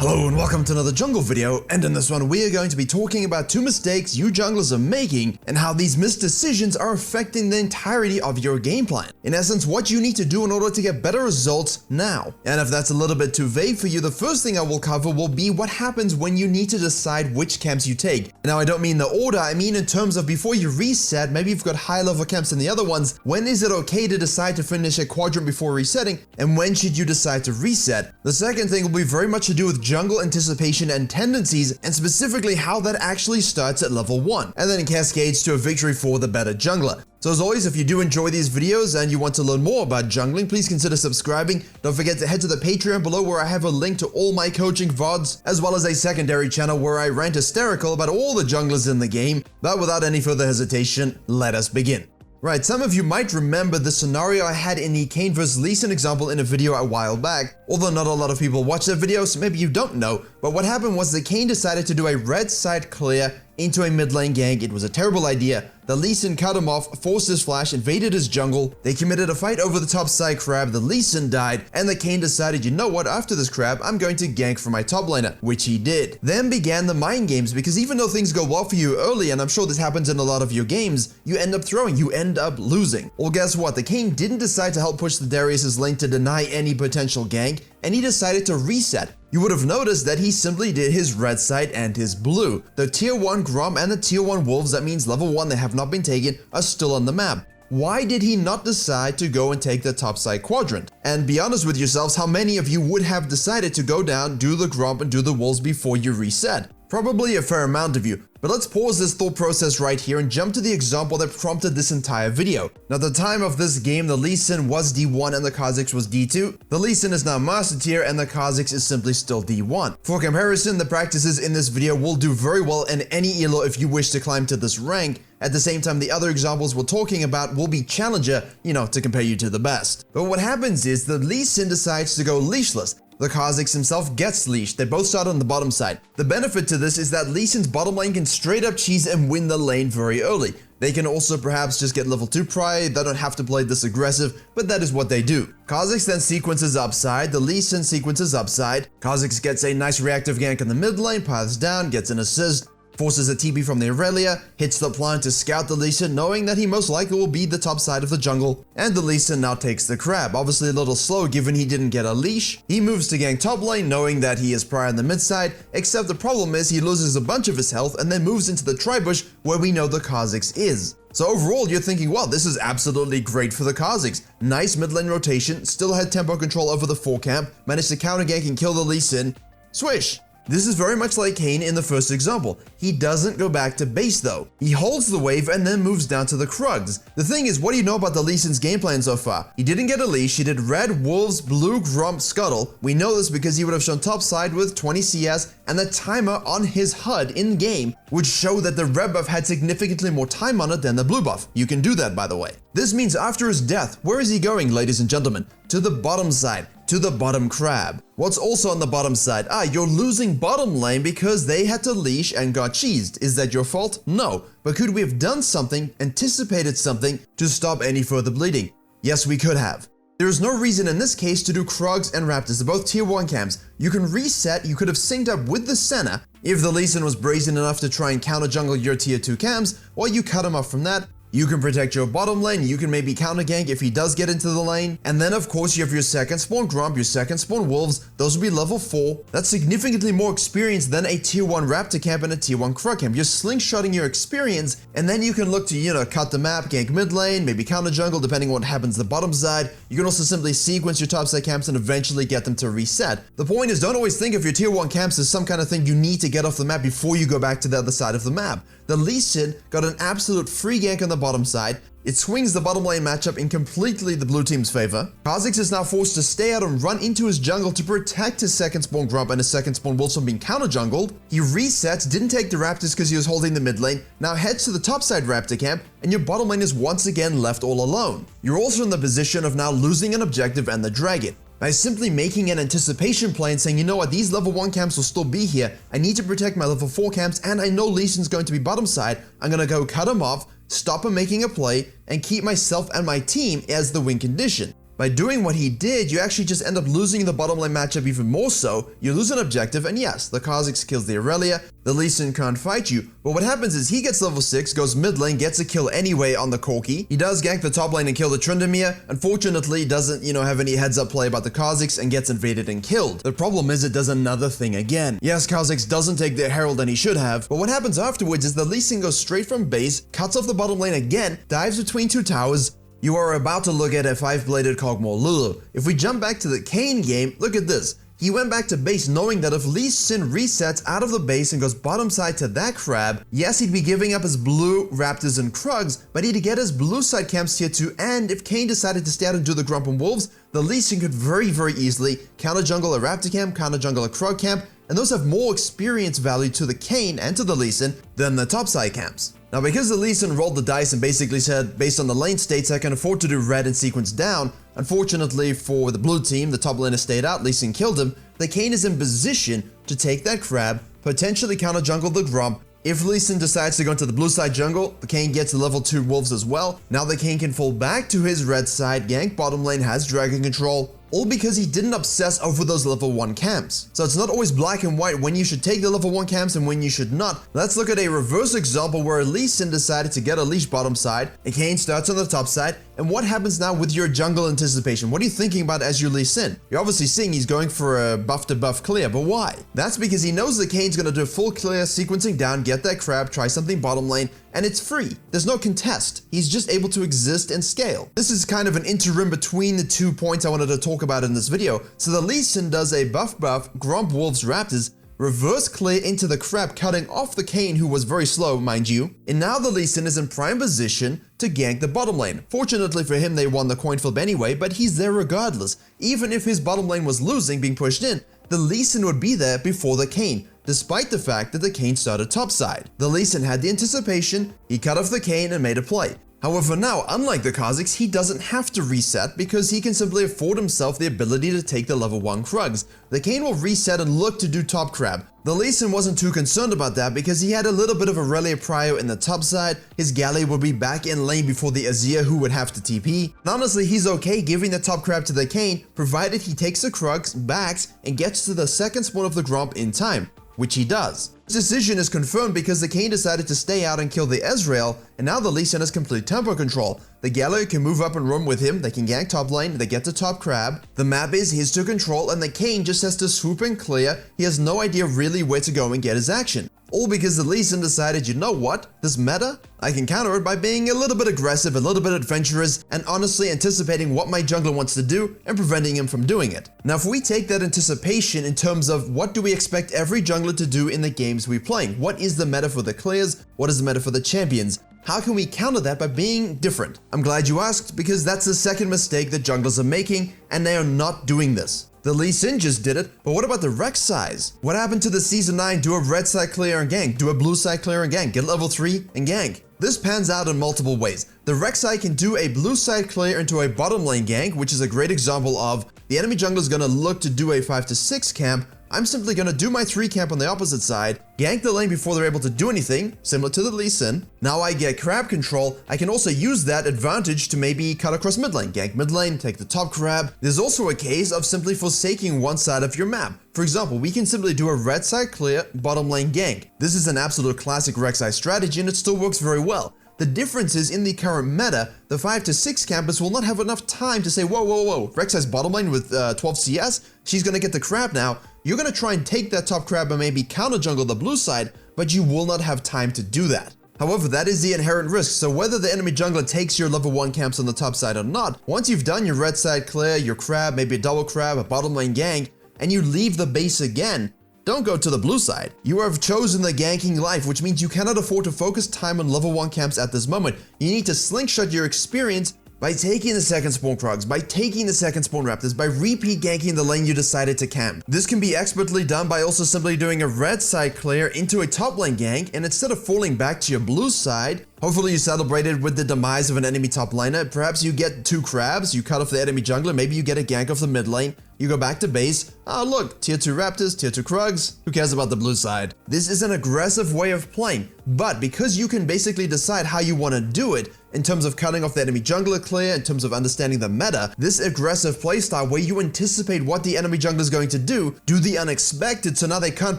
Hello and welcome to another jungle video, and in this one we are going to be talking about two mistakes you junglers are making and how these missed decisions are affecting the entirety of your game plan. In essence, what you need to do in order to get better results now. And if that's a little bit too vague for you, the first thing I will cover will be what happens when you need to decide which camps you take. Now I don't mean the order, I mean in terms of before you reset, maybe you've got high level camps than the other ones, when is it okay to decide to finish a quadrant before resetting, and when should you decide to reset? The second thing will be very much to do with jungle anticipation and tendencies, and specifically how that actually starts at level 1, and then cascades to a victory for the better jungler. So as always, if you do enjoy these videos and you want to learn more about jungling, please consider subscribing. Don't forget to head to the Patreon below where I have a link to all my coaching VODs, as well as a secondary channel where I rant hysterical about all the junglers in the game. But without any further hesitation, let us begin. Right, some of you might remember the scenario I had in the Kayn vs Lee Sin example in a video a while back, although not a lot of people watch that video, so maybe you don't know, but what happened was that Kayn decided to do a red side clear into a mid lane gank. It was a terrible idea. The Lee Sin cut him off, forced his flash, invaded his jungle. They committed a fight over the top side crab, the Lee Sin died, and the Kayn decided, you know what, after this crab, I'm going to gank for my top laner, which he did. Then began the mind games, because even though things go well for you early, and I'm sure this happens in a lot of your games, you end up throwing, you end up losing. Well, guess what? The Kayn didn't decide to help push the Darius' lane to deny any potential gank, and he decided to reset. You would have noticed that he simply did his red side and his blue. The tier 1 Grom and the tier 1 Wolves, that means level 1 that have not been taken, are still on the map. Why did he not decide to go and take the top side quadrant? And be honest with yourselves, how many of you would have decided to go down, do the Grom and do the Wolves before you reset? Probably a fair amount of you. But let's pause this thought process right here and jump to the example that prompted this entire video. Now, at the time of this game, the Lee Sin was D1 and the Kha'Zix was D2. The Lee Sin is now Master Tier and the Kha'Zix is simply still D1. For comparison, the practices in this video will do very well in any elo if you wish to climb to this rank. At the same time, the other examples we're talking about will be Challenger, to compare you to the best. But what happens is the Lee Sin decides to go leashless. The Kha'Zix himself gets leashed. They both start on the bottom side. The benefit to this is that Lee Sin's bottom lane can straight up cheese and win the lane very early. They can also perhaps just get level 2 Prio. They don't have to play this aggressive, but that is what they do. Kha'Zix then sequences upside, the Lee Sin sequences upside. Kha'Zix gets a nice reactive gank in the mid lane, paths down, gets an assist, forces a TP from the Aurelia, hits the plant to scout the Lee Sin, knowing that he most likely will be the top side of the jungle, and the Lee Sin now takes the crab, obviously a little slow given he didn't get a leash. He moves to gank top lane knowing that he is prior on the mid side, except the problem is he loses a bunch of his health and then moves into the tri-bush where we know the Kha'Zix is. So overall, you're thinking, well, this is absolutely great for the Kha'Zix. Nice mid lane rotation, still had tempo control over the 4 camp, managed to counter gank and kill the Lee Sin. Swish! This is very much like Kayn in the first example. He doesn't go back to base though. He holds the wave and then moves down to the Krugs. The thing is, what do you know about the Lee Sin's game plan so far? He didn't get a leash, he did red, wolves, blue, Grump, scuttle. We know this because he would have shown top side with 20 CS, and the timer on his HUD in game would show that the red buff had significantly more time on it than the blue buff. You can do that, by the way. This means after his death, where is he going, ladies and gentlemen? To the bottom side. To the bottom crab. What's also on the bottom side? You're losing bottom lane because they had to leash and got cheesed. Is that your fault? No. But could we have done something, anticipated something, to stop any further bleeding? Yes, we could have. There is no reason in this case to do Krugs and Raptors. They're both tier 1 camps. You can reset, you could have synced up with the Senna if the Lee Sin was brazen enough to try and counter jungle your tier 2 camps, or you cut him off from that. You can protect your bottom lane, you can maybe counter gank if he does get into the lane, and then of course you have your second spawn Grump, your second spawn Wolves, those will be level 4. That's significantly more experience than a tier 1 Raptor camp and a tier 1 Krug camp. You're slingshotting your experience, and then you can look to, cut the map, gank mid lane, maybe counter jungle depending on what happens the bottom side. You can also simply sequence your top side camps and eventually get them to reset. The point is, don't always think of your tier 1 camps as some kind of thing you need to get off the map before you go back to the other side of the map. The Lee Sin got an absolute free gank on the bottom side. It swings the bottom lane matchup in completely the blue team's favor. Kha'Zix is now forced to stay out and run into his jungle to protect his second spawn Grump and his second spawn Wolves from being counter jungled. He resets, didn't take the Raptors because he was holding the mid lane, now heads to the top side Raptor camp, and your bottom lane is once again left all alone. You're also in the position of now losing an objective and the dragon. By simply making an anticipation play and saying, you know what, these level 1 camps will still be here, I need to protect my level 4 camps, and I know Lee Sin's going to be bottom side, I'm gonna go cut him off, stop him making a play, and keep myself and my team as the win condition. By doing what he did, you actually just end up losing the bottom lane matchup even more so. You lose an objective, and yes, the Kha'Zix kills the Aurelia, the Lee Sin can't fight you, but what happens is he gets level 6, goes mid lane, gets a kill anyway on the Corki. He does gank the top lane and kill the Tryndamere, unfortunately doesn't, have any heads up play about the Kha'Zix and gets invaded and killed. The problem is it does another thing again. Yes, Kha'Zix doesn't take the Herald and he should have, but what happens afterwards is the Lee Sin goes straight from base, cuts off the bottom lane again, dives between two towers. You are about to look at a 5-bladed Kog'Maw Lulu. If we jump back to the Kayn game, look at this. He went back to base knowing that if Lee Sin resets out of the base and goes bottom side to that crab, yes, he'd be giving up his blue Raptors and Krugs, but he'd get his blue side camps tier 2, and if Kayn decided to stay out and do the Grump and Wolves, the Lee Sin could very easily counter jungle a Raptor camp, counter jungle a Krug camp, and those have more experience value to the Kayn and to the Lee Sin than the topside camps. Now, because the Lee Sin rolled the dice and basically said, based on the lane states, I can afford to do red and sequence down, unfortunately for the blue team, the top laner stayed out, Lee Sin killed him, the Kayn is in position to take that crab, potentially counter jungle the Grump. If Lee Sin decides to go into the blue side jungle, the Kayn gets level 2 wolves as well. Now the Kayn can fall back to his red side, gank bottom lane, has dragon control, all because he didn't obsess over those level 1 camps. So it's not always black and white when you should take the level 1 camps and when you should not. Let's look at a reverse example where Lee Sin decided to get a leash bottom side, and Kayn starts on the top side, and what happens now with your jungle anticipation? What are you thinking about as you Lee Sin? You're obviously seeing he's going for a buff to buff clear, but why? That's because he knows the Kayn's gonna do a full clear, sequencing down, get that crab, try something bottom lane, and it's free. There's no contest. He's just able to exist and scale. This is kind of an interim between the 2 points I wanted to talk about in this video. So the Lee Sin does a buff, Grump, Wolves, Raptors, reverse clear into the crab, cutting off the Kayn, who was very slow, mind you. And now the Lee Sin is in prime position to gank the bottom lane. Fortunately for him, they won the coin flip anyway, but he's there regardless. Even if his bottom lane was losing, being pushed in, the Lee Sin would be there before the Kayn, despite the fact that the Kayn started topside. The Lee Sin had the anticipation, he cut off the Kayn and made a play. However now, unlike the Kha'Zix, he doesn't have to reset because he can simply afford himself the ability to take the level 1 Krugs. The Kayn will reset and look to do top crab. The Lee Sin wasn't too concerned about that because he had a little bit of Aurelia Prio in the top side, his Galley would be back in lane before the Azir, who would have to TP. And honestly, he's okay giving the top crab to the Kayn, provided he takes the Krugs, backs, and gets to the second spawn of the Grump in time, which he does. This decision is confirmed because the Kayn decided to stay out and kill the Ezreal, and now the Lee Sin has complete tempo control. The Gallo can move up and roam with him, they can gank top lane, they get to top crab. The map is his to control, and the Kayn just has to swoop and clear. He has no idea really where to go and get his action. All because the Lee Sin decided, you know what, this meta, I can counter it by being a little bit aggressive, a little bit adventurous, and honestly anticipating what my jungler wants to do and preventing him from doing it. Now if we take that anticipation in terms of what do we expect every jungler to do in the games we're playing, what is the meta for the clears, what is the meta for the champions, how can we counter that by being different? I'm glad you asked, because that's the second mistake that junglers are making, and they are not doing this. The Lee Sin just did it, but what about the Rek'Sais? What happened to the Season 9 do a red side clear and gank, do a blue side clear and gank, get level 3 and gank? This pans out in multiple ways. The Rek'Sai can do a blue side clear into a bottom lane gank, which is a great example of the enemy jungler is going to look to do a 5 to 6 camp. I'm simply going to do my 3 camp on the opposite side, gank the lane before they're able to do anything, similar to the Lee Sin. Now I get crab control, I can also use that advantage to maybe cut across mid lane, gank mid lane, take the top crab. There's also a case of simply forsaking one side of your map. For example, we can simply do a red side clear, bottom lane gank. This is an absolute classic Rek'Sai strategy and it still works very well. The difference is in the current meta, the 5 to 6 campus will not have enough time to say, whoa, Rek'Sai's bottom lane with 12 CS, she's gonna get the crab now. You're gonna try and take that top crab and maybe counter jungle the blue side, but you will not have time to do that. However, that is the inherent risk, so whether the enemy jungler takes your level 1 camps on the top side or not, once you've done your red side clear, your crab, maybe a double crab, a bottom lane gank, and you leave the base again, don't go to the blue side. You have chosen the ganking life, which means you cannot afford to focus time on level 1 camps at this moment. You need to slingshot your experience by taking the second spawn Krugs, by taking the second spawn Raptors, by repeat ganking the lane you decided to camp. This can be expertly done by also simply doing a red side clear into a top lane gank, and instead of falling back to your blue side, hopefully you celebrated with the demise of an enemy top laner. Perhaps you get 2 crabs, you cut off the enemy jungler, maybe you get a gank off the mid lane, You go back to base. Oh look, tier 2 Raptors, tier 2 Krugs, who cares about the blue side? This is an aggressive way of playing, but because you can basically decide how you want to do it, in terms of cutting off the enemy jungler clear, in terms of understanding the meta, this aggressive playstyle where you anticipate what the enemy jungler is going to do the unexpected so now they can't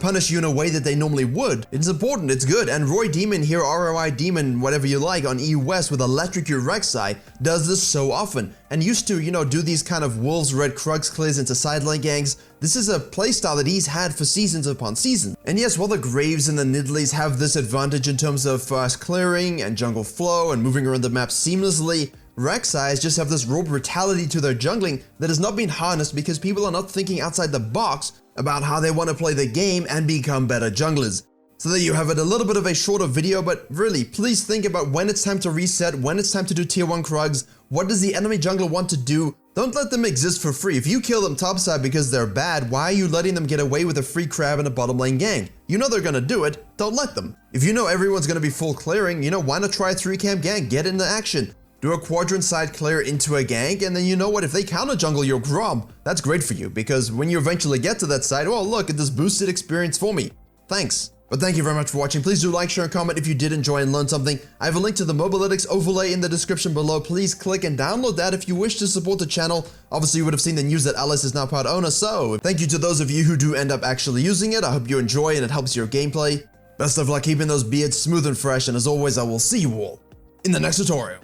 punish you in a way that they normally would. It's important, it's good, and Roy Demon here, ROI Demon, whatever you like, on EU West with Electric Rek'Sai does this so often, and used to, do these kind of Wolves Red Krugs clears into side lane gangs. This is a playstyle that he's had for seasons upon seasons. And yes, while the Graves and the Nidleys have this advantage in terms of fast clearing and jungle flow and moving around the map seamlessly, Rek'Sais just have this raw brutality to their jungling that has not been harnessed because people are not thinking outside the box about how they want to play the game and become better junglers. So there you have it, a little bit of a shorter video, but really, please think about when it's time to reset, when it's time to do tier 1 Krugs, what does the enemy jungler want to do? Don't let them exist for free. If you kill them topside because they're bad, why are you letting them get away with a free crab in a bottom lane gang? You know they're gonna do it, don't let them. If you know everyone's gonna be full clearing, why not try a 3-camp gang, get into action. Do a quadrant side clear into a gank, and then you know what, if they counter jungle your Grom, that's great for you, because when you eventually get to that side, oh look at this boosted experience for me. Thanks. But thank you very much for watching. Please do like, share, and comment if you did enjoy and learn something. I have a link to the Mobalytics overlay in the description below. Please click and download that if you wish to support the channel. Obviously, you would have seen the news that Alice is now part owner, so thank you to those of you who do end up actually using it. I hope you enjoy and it helps your gameplay. Best of luck keeping those beards smooth and fresh, and as always, I will see you all in the next tutorial.